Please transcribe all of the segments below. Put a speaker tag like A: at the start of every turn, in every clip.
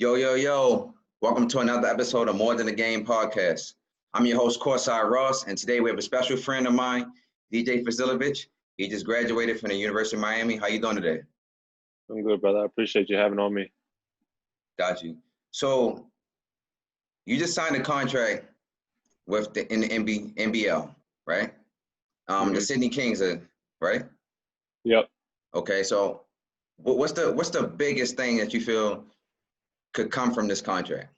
A: Yo, yo, yo. Welcome to another episode of More Than a Game podcast. I'm your host, Courtside Ross, and today we have a special friend of mine, DJ Vasiljevic. He just graduated from the University of Miami. How you doing today?
B: I'm good, brother. I appreciate you having on me.
A: Got you. So you just signed a contract with in the NBL, right? The Sydney Kings, right?
B: Yep.
A: Okay, so what's the biggest thing that you feel could come from this contract?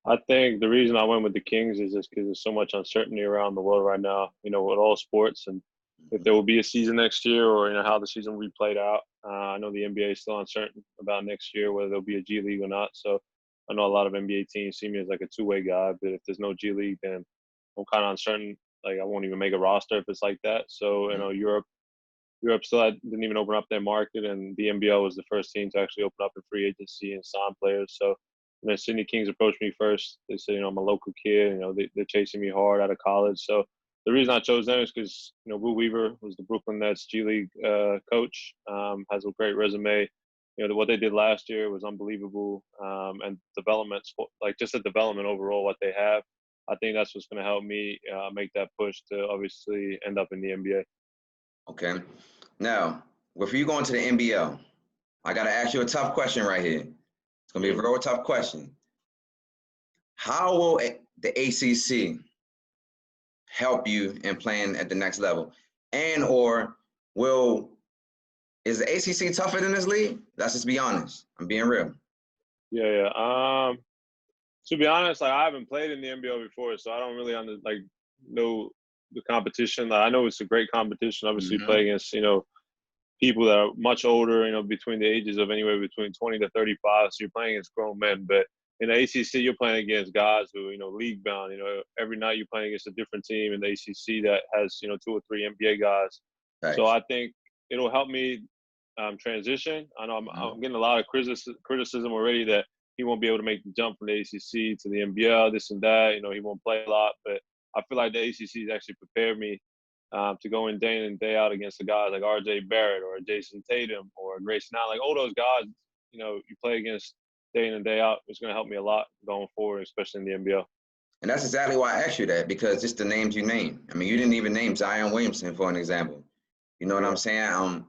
B: I think the reason I went with the Kings is just because there's so much uncertainty around the world right now, with all sports, and if there will be a season next year or, how the season will be played out. I know the NBA is still uncertain about next year, whether there'll be a G League or not. So I know a lot of NBA teams see me as like a two-way guy, but if there's no G League, then I'm kind of uncertain. Like I won't even make a roster if it's like that. So, Europe still didn't even open up their market, and the NBL was the first team to actually open up in free agency and sign players. So, Sydney Kings approached me first. They said, I'm a local kid. They're chasing me hard out of college. So the reason I chose them is because, Will Weaver was the Brooklyn Nets G League coach, has a great resume. What they did last year was unbelievable, and development, like just the development overall, what they have. I think that's what's going to help me make that push to obviously end up in the NBA.
A: Okay. Now, with you going to the NBL, I got to ask you a tough question right here. It's going to be a real tough question. How will the ACC help you in playing at the next level? And or is the ACC tougher than this league? Let's just be honest. I'm being real.
B: Yeah. To be honest, I haven't played in the NBL before, so I don't really know the competition. I know it's a great competition. Obviously, play against people that are much older. Between the ages of anywhere between 20 to 35. So you're playing against grown men. But in the ACC, you're playing against guys who league bound. Every night you're playing against a different team in the ACC that has 2 or 3 NBA guys. Nice. So I think it'll help me transition. I know I'm getting a lot of criticism already that he won't be able to make the jump from the ACC to the NBL, this and that. He won't play a lot. But I feel like the ACC has actually prepared me to go in day out against the guys like R.J. Barrett or Jason Tatum or Grayson Allen. Like all those guys, you play against day in and day out. It's going to help me a lot going forward, especially in the NBL.
A: And that's exactly why I asked you that, because just the names you named. I mean, you didn't even name Zion Williamson, for an example. You know what I'm saying?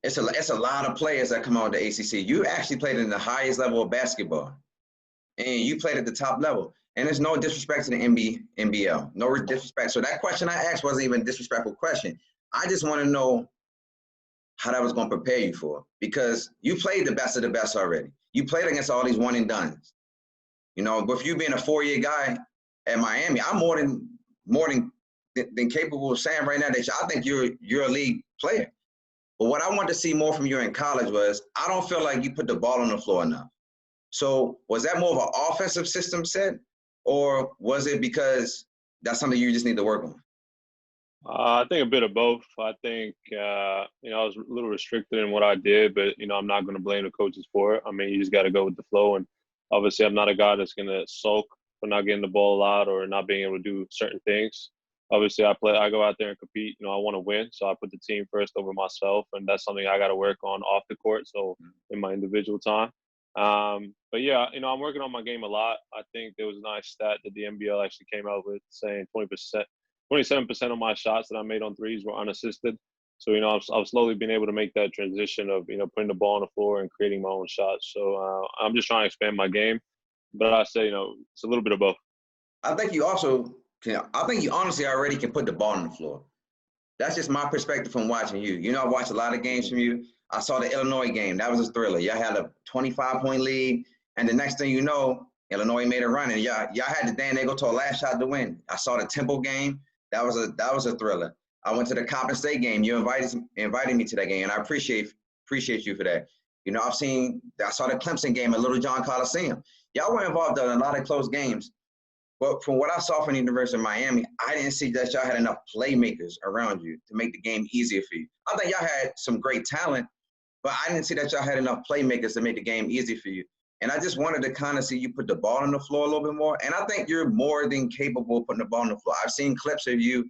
A: It's a lot of players that come out of the ACC. You actually played in the highest level of basketball, and you played at the top level. And there's no disrespect to the NBL, no disrespect. So that question I asked wasn't even a disrespectful question. I just want to know how that was going to prepare you for, because you played the best of the best already. You played against all these one and dones. With you being a 4-year guy at Miami, I'm more than capable of saying right now that I think you're a league player. But what I want to see more from you in college was, I don't feel like you put the ball on the floor enough. So was that more of an offensive system set, or was it because that's something you just need to work on?
B: I think a bit of both. I think, I was a little restricted in what I did, but, I'm not going to blame the coaches for it. I mean, you just got to go with the flow. And obviously, I'm not a guy that's going to sulk for not getting the ball a lot or not being able to do certain things. Obviously, I go out there and compete. I want to win. So I put the team first over myself. And that's something I got to work on off the court, so in my individual time. But yeah, I'm working on my game a lot. I think there was a nice stat that the NBL actually came out with saying 27% of my shots that I made on threes were unassisted. So, I've slowly been able to make that transition of, putting the ball on the floor and creating my own shots. So I'm just trying to expand my game. But I say, it's a little bit of both.
A: I think you honestly already can put the ball on the floor. That's just my perspective from watching you. I watched a lot of games from you. I saw the Illinois game. That was a thriller. Y'all had a 25-point lead, and the next thing you know, Illinois made a run, and y'all had the Dan Eagle to a last shot to win. I saw the Temple game. That was a thriller. I went to the Coppin State game. You invited me to that game, and I appreciate you for that. I saw the Clemson game at Little John Coliseum. Y'all were involved in a lot of close games. But from what I saw from the University of Miami, I didn't see that y'all had enough playmakers around you to make the game easier for you. I think y'all had some great talent, but I didn't see that y'all had enough playmakers to make the game easy for you. And I just wanted to kind of see you put the ball on the floor a little bit more. And I think you're more than capable of putting the ball on the floor. I've seen clips of you,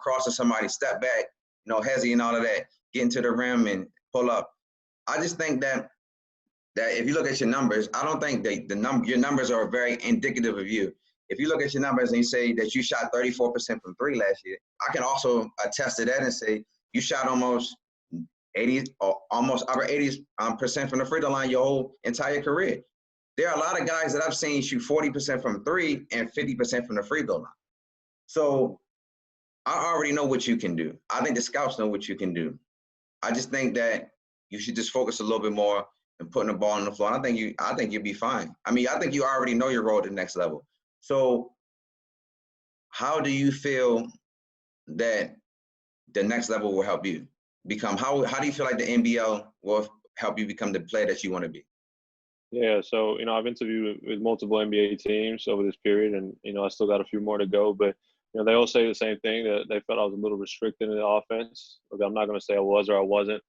A: crossing somebody, step back, hezzy and all of that, getting to the rim and pull up. I just think that that if you look at your numbers, I don't think your numbers are very indicative of you. If you look at your numbers and you say that you shot 34% from three last year, I can also attest to that and say you shot almost 80 or almost upper 80s percent from the free throw line your whole entire career. There are a lot of guys that I've seen shoot 40% from three and 50% from the free throw line. So I already know what you can do. I think the scouts know what you can do. I just think that you should just focus a little bit more and putting the ball on the floor. And I think you'll be fine. I mean, I think you already know your role at the next level. So how do you feel that the next level will help you become? How do you feel like the NBL will help you become the player that you want to be?
B: Yeah, so I've interviewed with multiple NBA teams over this period, and I still got a few more to go. But they all say the same thing, that they felt I was a little restricted in the offense. Look, I'm not going to say I was or I wasn't.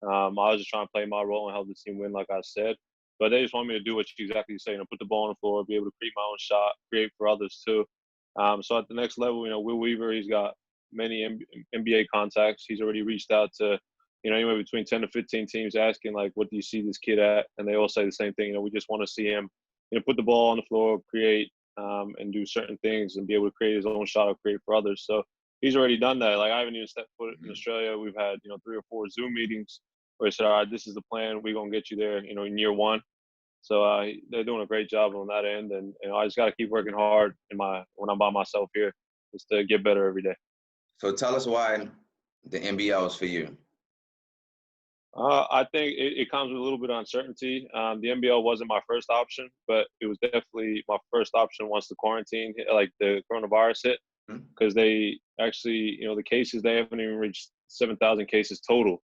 B: I was just trying to play my role and help the team win, like I said. But they just want me to do what you exactly say, put the ball on the floor, be able to create my own shot, create for others too. So at the next level, Will Weaver, he's got many NBA contacts. He's already reached out to anywhere between 10 to 15 teams asking, like, what do you see this kid at? And they all say the same thing. We just want to see him, put the ball on the floor, create, and do certain things and be able to create his own shot or create for others. So he's already done that. Like, I haven't even stepped foot in Australia. We've had, 3 or 4 Zoom meetings where he said, all right, this is the plan. We're going to get you there, in year one. So they're doing a great job on that end. And I just got to keep working hard when I'm by myself here, just to get better every day.
A: So tell us why the NBL is for you.
B: I think it comes with a little bit of uncertainty. The NBL wasn't my first option, but it was definitely my first option once the quarantine hit, like the coronavirus hit, because they actually, the cases, they haven't even reached 7,000 cases total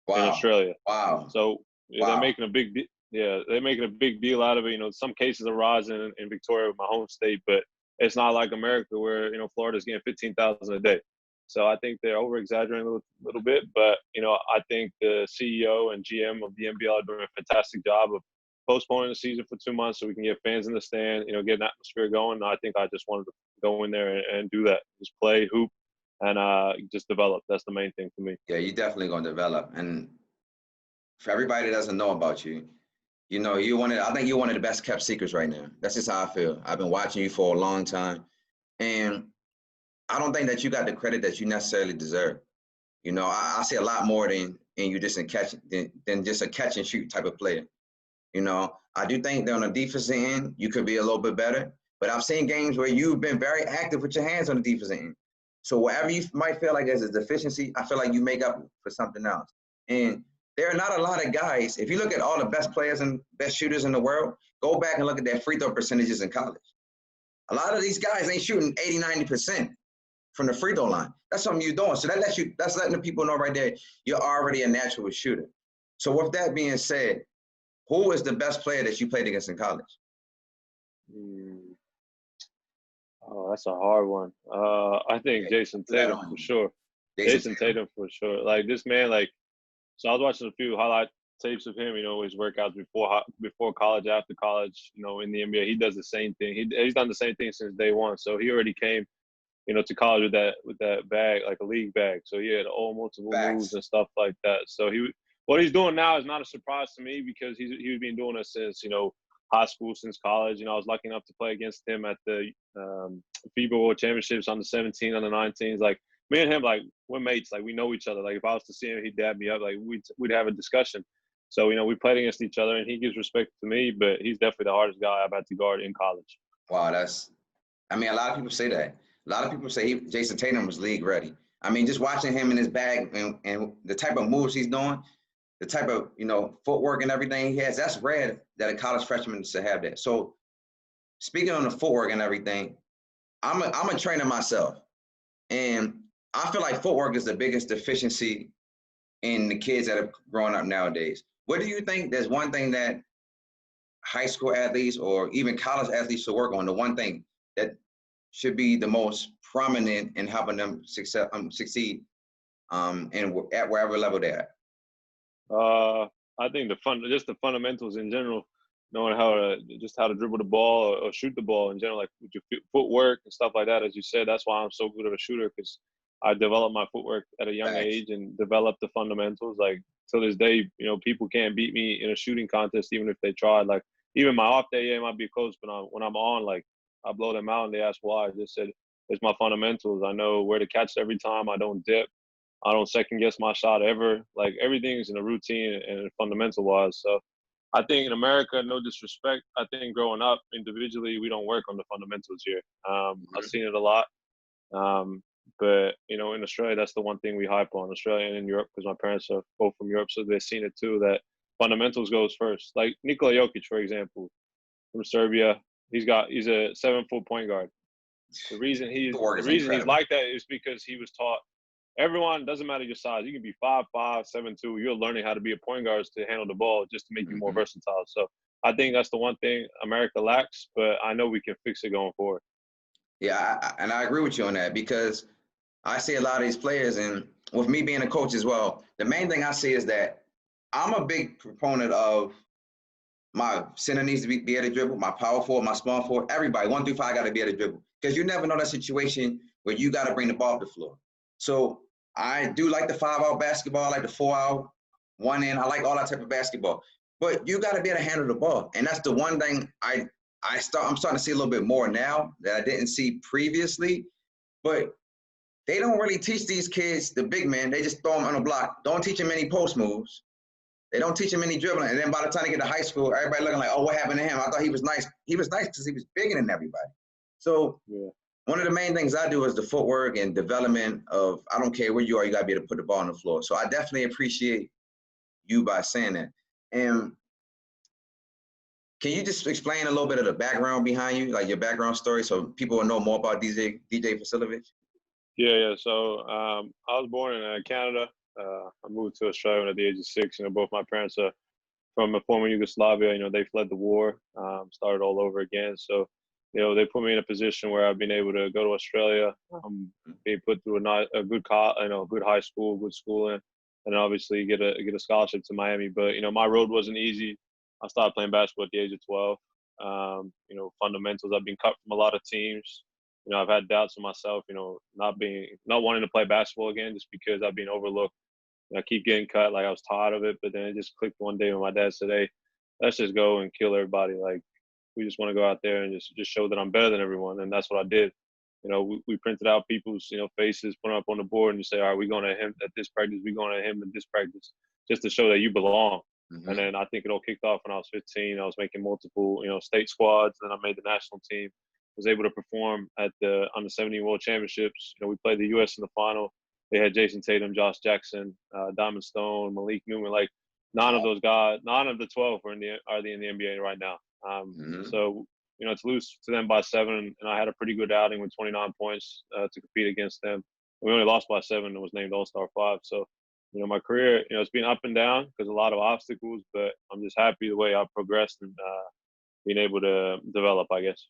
B: in Australia.
A: Wow.
B: So they're making a big they're making a big deal out of it. Some cases are rising in Victoria, my home state, but it's not like America where, Florida's getting 15,000 a day. So I think they're over-exaggerating a little bit, but, I think the CEO and GM of the NBL are doing a fantastic job of postponing the season for 2 months so we can get fans in the stand, get an atmosphere going. And I think I just wanted to go in there and do that, just play, hoop, and just develop. That's the main thing for me.
A: Yeah, you're definitely going to develop. And for everybody that doesn't know about you, I think you're one of the best kept secrets right now. That's just how I feel. I've been watching you for a long time. And I don't think that you got the credit that you necessarily deserve. I see a lot more than you just than just a catch and shoot type of player. I do think that on the defensive end, you could be a little bit better. But I've seen games where you've been very active with your hands on the defensive end. So wherever you might feel like there's a deficiency, I feel like you make up for something else. And there are not a lot of guys. If you look at all the best players and best shooters in the world, go back and look at their free throw percentages in college. A lot of these guys ain't shooting 80, 90% from the free throw line. That's something you're doing. So that's letting the people know right there, you're already a natural shooter. So with that being said, who is the best player that you played against in college?
B: Oh, that's a hard one. I think Jason Tatum for sure. Jason Tatum for sure. Like, this man, so I was watching a few highlight tapes of him, his workouts before college, after college, in the NBA. He does the same thing. He's done the same thing since day one. So he already came, to college with that bag, like a league bag. So he had all multiple moves and stuff like that. So what he's doing now is not a surprise to me, because he's been doing it since, high school, since college. I was lucky enough to play against him at the FIBA World Championships on the 17, on the 19s. Like, me and him, like, we're mates. Like, we know each other. Like, if I was to see him, he'd dab me up. Like, we'd have a discussion. So, we played against each other, and he gives respect to me, but he's definitely the hardest guy I've had to guard in college.
A: Wow, a lot of people say that. A lot of people say Jason Tatum was league ready. Just watching him in his bag and the type of moves he's doing, the type of, footwork and everything he has, that's rare that a college freshman should have that. So speaking on the footwork and everything, I'm a trainer myself. And I feel like footwork is the biggest deficiency in the kids that are growing up nowadays. What do you think? There's one thing that high school athletes or even college athletes should work on, the one thing that should be the most prominent in helping them succeed at wherever level they're at?
B: I think the fundamentals in general, knowing how to dribble the ball or shoot the ball in general, like with your footwork and stuff like that. As you said, that's why I'm so good of a shooter, because I developed my footwork at a young age and developed the fundamentals, like till this day, people can't beat me in a shooting contest, even if they tried. Like, even my off day, it might be close, but when I'm on, like, I blow them out, and they ask why. I just said, it's my fundamentals. I know where to catch every time. I don't dip. I don't second guess my shot ever. Like, everything's in a routine and fundamental wise. So I think in America, no disrespect, I think growing up individually, we don't work on the fundamentals here. I've seen it a lot. But, in Australia, that's the one thing we hype on, Australia and in Europe, because my parents are both from Europe, so they've seen it too, that fundamentals goes first. Like Nikola Jokic, for example, from Serbia, he's a 7-foot point guard. The reason he's like that is because he was taught, everyone, doesn't matter your size, you can be 5'5", 7'2", you're learning how to be a point guard to handle the ball just to make you more versatile. So I think that's the one thing America lacks, but I know we can fix it going forward.
A: Yeah, and I agree with you on that, because I see a lot of these players, and with me being a coach as well, the main thing I see is that I'm a big proponent of my center needs to be able to dribble, my power forward, my small forward, everybody, 1 through 5 got to be able to dribble, because you never know that situation where you got to bring the ball up the floor. So I do like the 5-out basketball, I like the 4-out, 1 in, I like all that type of basketball. But you got to be able to handle the ball, and that's the one thing I'm starting to see a little bit more now that I didn't see previously. But they don't really teach these kids, the big men, they just throw them on the block. Don't teach them any post moves. They don't teach them any dribbling. And then by the time they get to high school, everybody looking like, oh, what happened to him? I thought he was nice. He was nice because he was bigger than everybody. So one of the main things I do is the footwork and development of, I don't care where you are, you got to be able to put the ball on the floor. So I definitely appreciate you by saying that. And can you just explain a little bit of the background behind you, like your background story, so people will know more about DJ Vasiljevic?
B: Yeah. So I was born in Canada. I moved to Australia at the age of 6. Both my parents are from a former Yugoslavia. They fled the war, started all over again. So, they put me in a position where I've been able to go to Australia, be put through a good high school, good schooling, and obviously get a scholarship to Miami. But my road wasn't easy. I started playing basketball at the age of 12. Fundamentals. I've been cut from a lot of teams. I've had doubts of myself. Not wanting to play basketball again just because I've been overlooked. I keep getting cut. Like, I was tired of it, but then it just clicked one day when my dad said, "Hey, let's just go and kill everybody. Like, we just want to go out there and just show that I'm better than everyone." And that's what I did. We printed out people's faces, put them up on the board, and you say, "All right, we're going to him at this practice. We're going to him at this practice," just to show that you belong. And then I think it all kicked off when I was 15. I was making multiple, state squads. Then I made the national team. Was able to perform at the under-17 World Championships. We played the U.S. in the final. They had Jason Tatum, Josh Jackson, Diamond Stone, Malik Newman. Like, none of those guys, none of the 12 are in the NBA right now. So, to lose to them by 7, and I had a pretty good outing with 29 points to compete against them. We only lost by 7 and was named All-Star 5. So, my career, it's been up and down because a lot of obstacles, but I'm just happy the way I've progressed and being able to develop, I guess.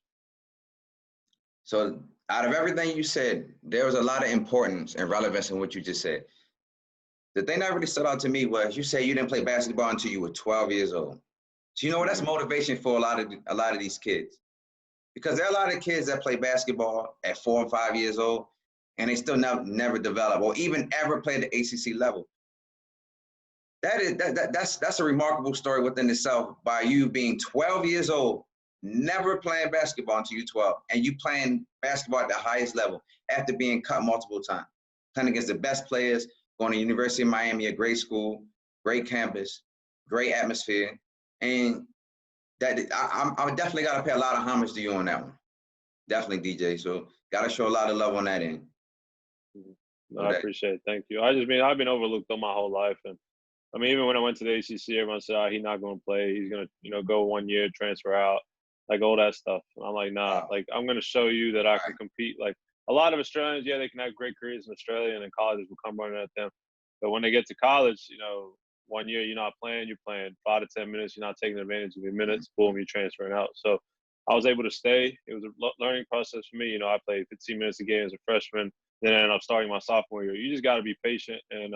A: So out of everything you said, there was a lot of importance and relevance in what you just said. The thing that really stood out to me was you say you didn't play basketball until you were 12 years old. So that's motivation for a lot of these kids, because there are a lot of kids that play basketball at 4 and 5 years old, and they still never develop or even ever play the ACC level. That's a remarkable story within itself, by you being 12 years old, never playing basketball until you're 12, and you playing basketball at the highest level after being cut multiple times, playing against the best players, going to University of Miami, a great school, great campus, great atmosphere, and that I definitely got to pay a lot of homage to you on that one. Definitely, DJ. So got to show a lot of love on that end.
B: No, I appreciate it. Thank you. I've been overlooked all my whole life, and I mean, even when I went to the ACC, everyone said, he's not going to play. He's going to, go 1 year, transfer out, like all that stuff. And I'm like, nah, like, I'm going to show you that I can compete. Like, a lot of Australians, they can have great careers in Australia, and then colleges will come running at them. But when they get to college, 1 year you're not playing, you're playing 5 to 10 minutes, you're not taking advantage of your minutes, boom, you're transferring out. So I was able to stay. It was a learning process for me. I played 15 minutes a game as a freshman, then I ended up starting my sophomore year. You just got to be patient and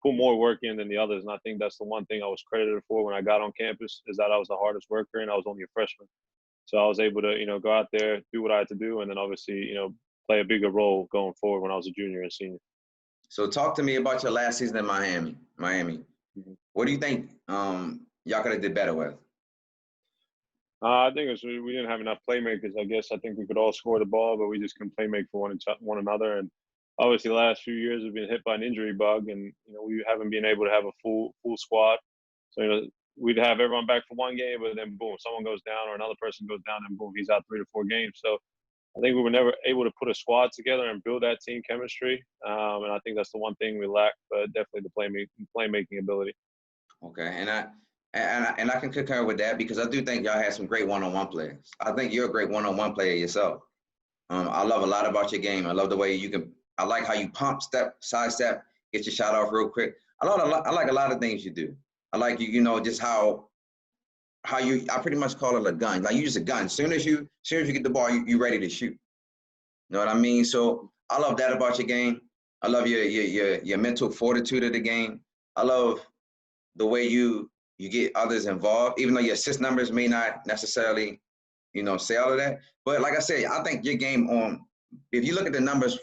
B: put more work in than the others. And I think that's the one thing I was credited for when I got on campus, is that I was the hardest worker and I was only a freshman. So I was able to, go out there, do what I had to do, and then obviously, play a bigger role going forward when I was a junior and senior.
A: So talk to me about your last season in Miami.
B: Mhm.
A: What do you think y'all could have did better with?
B: I think it's, we didn't have enough playmakers. I guess I think we could all score the ball, but we just couldn't play make for one another. And obviously, the last few years we've been hit by an injury bug, and we haven't been able to have a full squad. So we'd have everyone back for one game, but then boom, someone goes down or another person goes down, and boom, he's out 3 to 4 games. So I think we were never able to put a squad together and build that team chemistry. And I think that's the one thing we lack, but definitely the playmaking ability.
A: Okay, and I can concur with that because I do think y'all had some great one-on-one players. I think you're a great one-on-one player yourself. I love a lot about your game. I love the way you can. I like how you pump, step, sidestep, get your shot off real quick. I like a lot of things you do. I like just how you. I pretty much call it a gun. Like you use a gun. Soon as you get the ball, you ready to shoot. You know what I mean? So I love that about your game. I love your mental fortitude of the game. I love the way you get others involved, even though your assist numbers may not necessarily, say all of that. But like I said, I think your game if you look at the numbers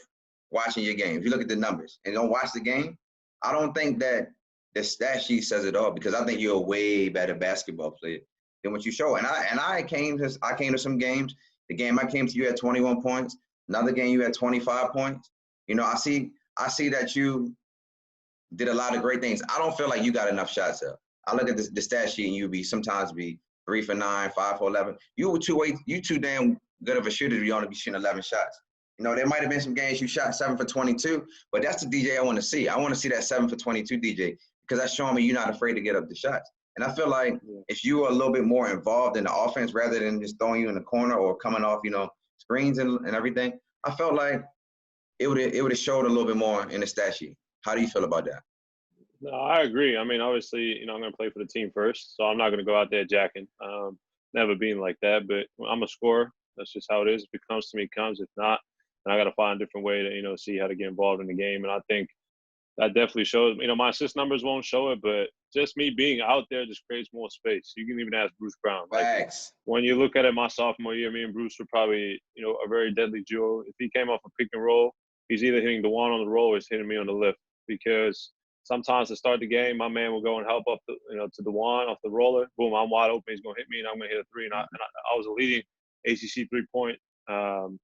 A: watching your game, if you look at the numbers and don't watch the game, I don't think that the stat sheet says it all because I think you're a way better basketball player than what you show. And I came to some games. The game I came to, you had 21 points. Another game you had 25 points. I see that you did a lot of great things. I don't feel like you got enough shots up. I look at the stat sheet and you sometimes be 3 for 9, 5 for 11. You too damn good of a shooter to be only be shooting 11 shots. There might have been some games you shot 7 for 22, but that's the DJ I want to see. I want to see that 7 for 22 DJ because that's showing me you're not afraid to get up the shots. And I feel like if you were a little bit more involved in the offense rather than just throwing you in the corner or coming off, screens and everything, I felt like it would have showed a little bit more in the stat sheet. How do you feel about that?
B: No, I agree. I mean, obviously, I'm going to play for the team first, so I'm not going to go out there jacking. Never been like that, but I'm a scorer. That's just how it is. If it comes to me, it comes. If not, then I got to find a different way to, see how to get involved in the game. And I think that definitely shows. My assist numbers won't show it, but just me being out there just creates more space. You can even ask Bruce Brown.
A: Facts.
B: When you look at it, my sophomore year, me and Bruce were probably, a very deadly duo. If he came off a pick and roll, he's either hitting the one on the roll or he's hitting me on the lift because sometimes to start the game, my man will go and help up to the one off the roller. Boom, I'm wide open. He's going to hit me, and I'm going to hit a three. And I was a leading ACC three-point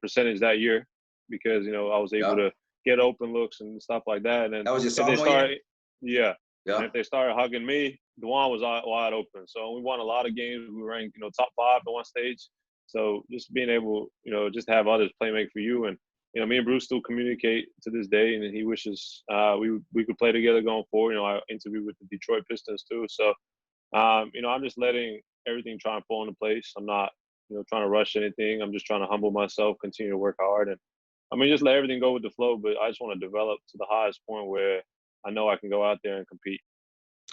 B: percentage that year because, I was able to get open looks and stuff like that. And then
A: that was your sophomore year?
B: Yeah.
A: Yeah.
B: And if they started hugging me, Dejan was wide open. So we won a lot of games. We ranked, top 5 at one stage. So just being able, just have others play make for you. And, me and Bruce still communicate to this day, and he wishes we could play together going forward. I interviewed with the Detroit Pistons too. So, I'm just letting everything try and fall into place. I'm not, trying to rush anything. I'm just trying to humble myself, continue to work hard, and just let everything go with the flow. But I just want to develop to the highest point where I know I can go out there and compete.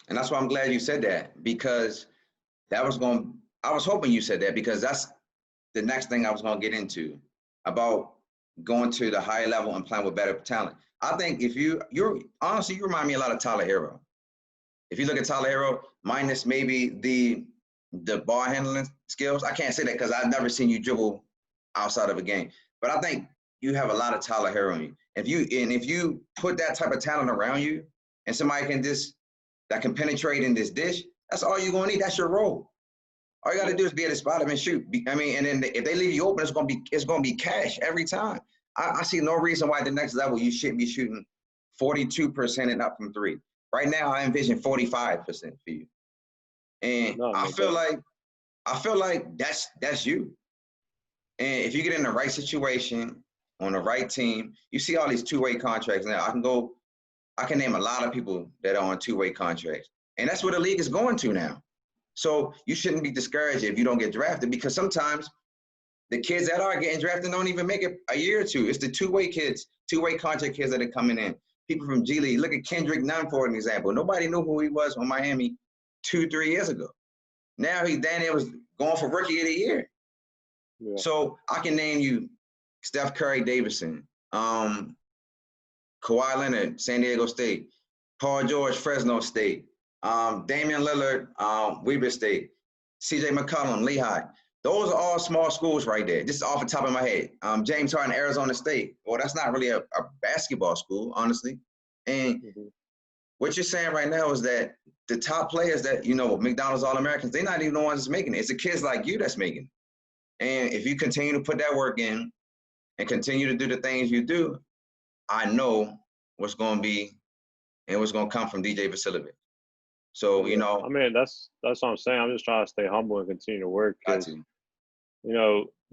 A: And that's why I'm glad you said that because I was hoping you said that because that's the next thing I was going to get into about going to the higher level and playing with better talent. I think if you're honestly, you remind me a lot of Tyler Hero. If you look at Tyler Hero, minus maybe the ball handling skills, I can't say that because I've never seen you dribble outside of a game. But I think you have a lot of Tyler Hero in you. If you put that type of talent around you and somebody that can penetrate in this dish, that's all you're gonna need. That's your role. All you got to do is be able to spot them and shoot. And then if they leave you open, it's gonna be cash every time. I see no reason why at the next level you shouldn't be shooting 42% and up from 3. Right now, I envision 45% for you. And I feel like that's you. And if you get in the right situation on the right team, you see all these two-way contracts now. I can name a lot of people that are on two-way contracts, and that's where the league is going to now. So you shouldn't be discouraged if you don't get drafted because sometimes the kids that are getting drafted don't even make it a year or two. It's the two-way kids, two-way contract kids that are coming in. People from G League. Look at Kendrick Nunn for an example. Nobody knew who he was on Miami 2-3 years ago. Now Daniel was going for Rookie of the Year. Yeah. So I can name you Steph Curry Davidson, Kawhi Leonard, San Diego State, Paul George, Fresno State, Damian Lillard, Weber State, CJ McCollum, Lehigh. Those are all small schools right there, just off the top of my head. James Harden, Arizona State. Well, that's not really a basketball school, honestly. And what you're saying right now is that the top players that, McDonald's All-Americans, they're not even the ones that's making it. It's the kids like you that's making it. And if you continue to put that work in and continue to do the things you do, I know what's going to be and what's going to come from DJ Vasiljevic. So,
B: I mean, that's what I'm saying. I'm just trying to stay humble and continue to work because,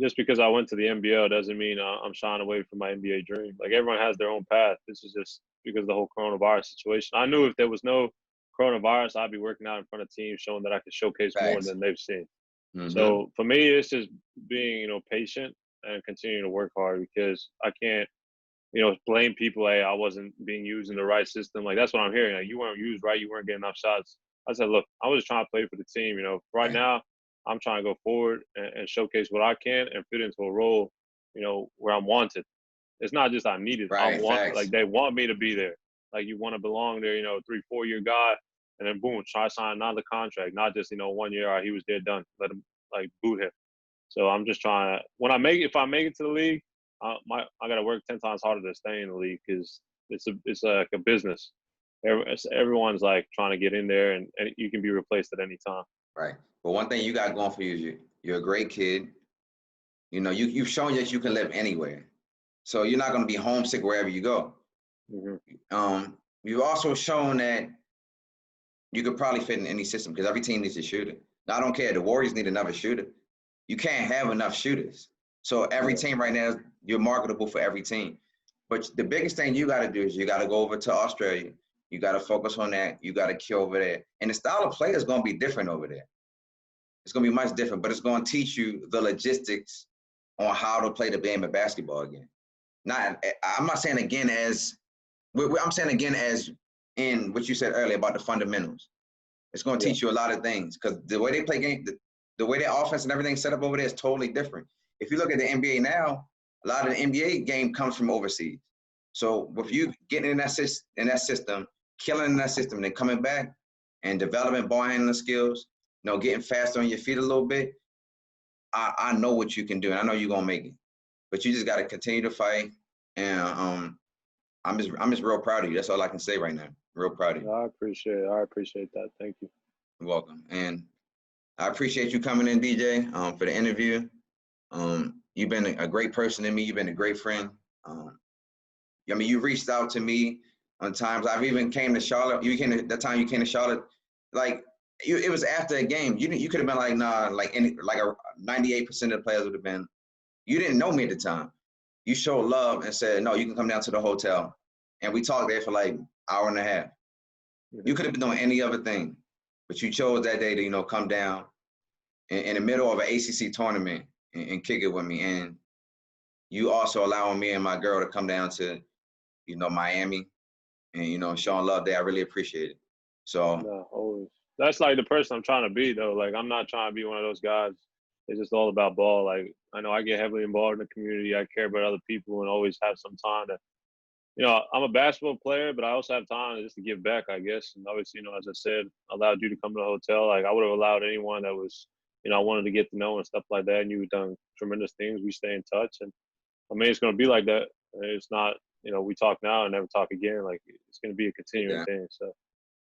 B: just because I went to the NBL doesn't mean I'm shying away from my NBA dream. Like, everyone has their own path. This is just because of the whole coronavirus situation. I knew if there was no coronavirus, I'd be working out in front of teams showing that I could showcase more than they've seen.
A: Mm-hmm.
B: So for me, it's just being, patient and continuing to work hard because I can't, blame people. Hey, I wasn't being used in the right system. Like, that's what I'm hearing. Like, you weren't used right. You weren't getting enough shots. I said, look, I was just trying to play for the team. Right now, I'm trying to go forward and showcase what I can and fit into a role, where I'm wanted. It's not just I'm needed.
A: Right,
B: like, they want me to be there. Like, you want to belong there, 3-4 year guy, and then boom, try to sign another contract. Not just, 1 year, all right, he was there, done. Let him, like, boot him. So I'm just trying to, if I make it to the league, I got to work 10 times harder to stay in the league because it's like a business. Everyone's like trying to get in there, and you can be replaced at any time.
A: Right. But one thing you got going for you is you're a great kid. You've shown that you can live anywhere. So you're not going to be homesick wherever you go.
B: Mm-hmm.
A: You've also shown that you could probably fit in any system because every team needs a shooter. Now, I don't care. The Warriors need another shooter. You can't have enough shooters. So every team right now, you're marketable for every team. But the biggest thing you got to do is you got to go over to Australia. You got to focus on that. You got to kill over there. And the style of play is going to be different over there. It's going to be much different, but it's going to teach you the logistics on how to play the game of basketball again. I'm not saying again as I'm saying again as in what you said earlier about the fundamentals. It's going to teach you a lot of things because the way they play game, the way their offense and everything set up over there is totally different. If you look at the NBA now, a lot of the NBA game comes from overseas. So with you getting in that system, killing in that system, and then coming back and developing ball handling skills, getting faster on your feet a little bit, I know what you can do, and I know you're gonna make it. But you just got to continue to fight, and I'm just real proud of you. That's all I can say right now. Real proud of you.
B: I appreciate it. I appreciate that. Thank you.
A: You're welcome, and I appreciate you coming in, DJ, for the interview. You've been a great person to me. You've been a great friend. You reached out to me on times. I've even came to Charlotte. That time you came to Charlotte, like it was after a game. You could have been like, nah, like 98% of the players would have been. You didn't know me at the time. You showed love and said, no, you can come down to the hotel. And we talked there for like an hour and a half. You could have been doing any other thing, but you chose that day to, come down in the middle of an ACC tournament and kick it with me. And you also allowing me and my girl to come down to, Miami and, showing love there. I really appreciate it. So.
B: No, always. That's like the person I'm trying to be, though. Like, I'm not trying to be one of those guys. It's just all about ball. Like, I know I get heavily involved in the community. I care about other people and always have some time to, I'm a basketball player, but I also have time just to give back, I guess. And obviously, as I said, I allowed you to come to the hotel. Like, I would have allowed anyone that was, I wanted to get to know and stuff like that. And you've done tremendous things. We stay in touch. And I mean, it's going to be like that. It's not, we talk now and never talk again. Like, it's going to be a continuing thing. So,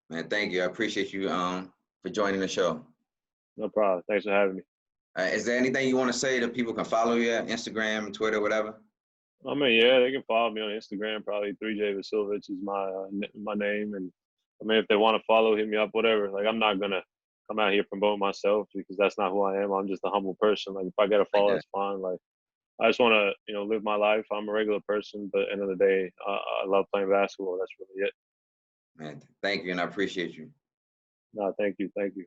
A: man, thank you. I appreciate you for joining the show.
B: No problem. Thanks for having me.
A: Is there anything you want to say that people can follow you at Instagram, Twitter, whatever?
B: I mean, yeah, they can follow me on Instagram. Probably 3J Vasiljevic is my name. And I mean, if they want to follow, hit me up, whatever. Like, I'm not going to come out here promoting myself because that's not who I am. I'm just a humble person. Like, if I get a follow, that's fine. Like, I just want to, live my life. I'm a regular person, but at the end of the day, I love playing basketball. That's really it.
A: Man, thank you, and I appreciate you.
B: No, thank you. Thank you.